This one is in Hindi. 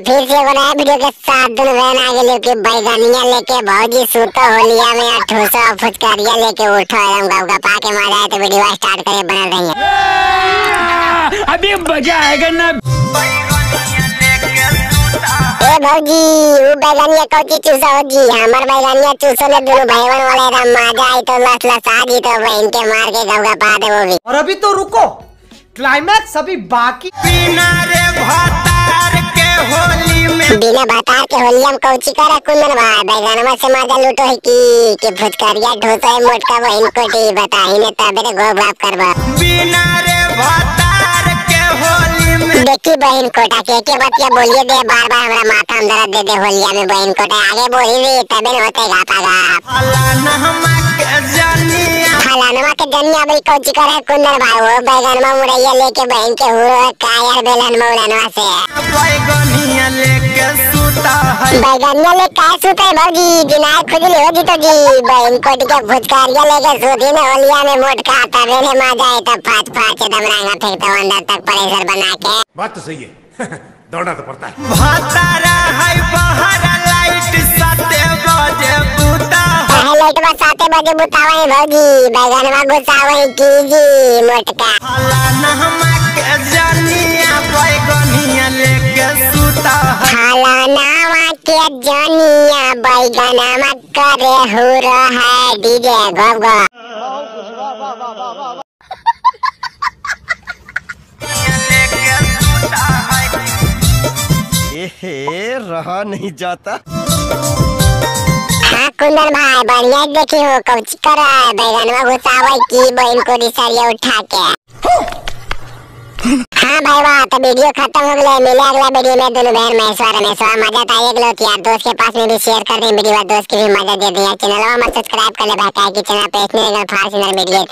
फिर से एगो नया वीडियो के साथ दोनों बहन आ गेल कि बैगनिया लेके भौजी सूतो होलिया में ठूसो फुचकारिया लेके उठो एकदम गवगा पाके मजा आए तो वीडियो स्टार्ट करे बनल रहिए। अभी मजा आएगा ना। ए भौजी वो बैगनिया कौची चूसो हो जी हमर बैगनिया चूसो ले दोनों भाईवन वाले एकदम मजा आई तो लस लसा दी तो बहन के मार के गवगा पा दे वो भी। और अभी तो रुको, क्लाइमैक्स अभी बाकी। बिना बतार के होलिया में कौची करे कुंदन भाई बैगनवा से मजा लूटो है कि फुचकारिया ढोसो है मोटका बहन कोटी बताही ने तबे गोब बाप करबा। बिना रे बतार के होली में देखी बहन कोटा के बतिया बोलिए दे बार-बार हमरा माथा में दर्द दे दे होलिया में बहन कोटा आगे बोली रे तबे न होते गापागा। फलानवा के जनिया भाई कौची करे कुंदन भाई वो बैगनवा मुरैया लेके बहन के हुरो कायर बेलन मौलानवा से बैगनिया लेके सूता है भौजी दिनार खुजली हो जी तो जी बहन कोटी के फुचकारिया लेके सूती ने होलिया में मोटका तबे ने मजा आए तब फाट फाट के दमरांगा फेंकता अंदर तक प्रेशर बना के। बात तो सही है दौड़ना तो पड़ता है। भातारा है बाहर लाइट 7 बजे बुता है लाइट बस 7 बजे बुतावे भौजी बैगनवा घुसावे की जी मोटका फलानवा के जनिया बैगनिया लेके सूता है फलानवा के जनिया बैगनवा करे हुरो है डीजे गोगो। रहा नहीं जाता। हाँ कुंदन भाई बढ़िया देखी हो कौची कर बैगनवा घुसावे की बहन को रिसरिया उठा के। हाँ भाई वाह तो वीडियो खत्म हो गया मिले अगला वीडियो में दोनों बहन महेश्वर मजा तो आएगा यार दोस्त के पास में भी शेयर कर दें वीडियो दोस्त की भी मजा दे दें चैनल में सब्सक्राइब कर ले भाई कि चैनल पे इतने फास्ट वीडियो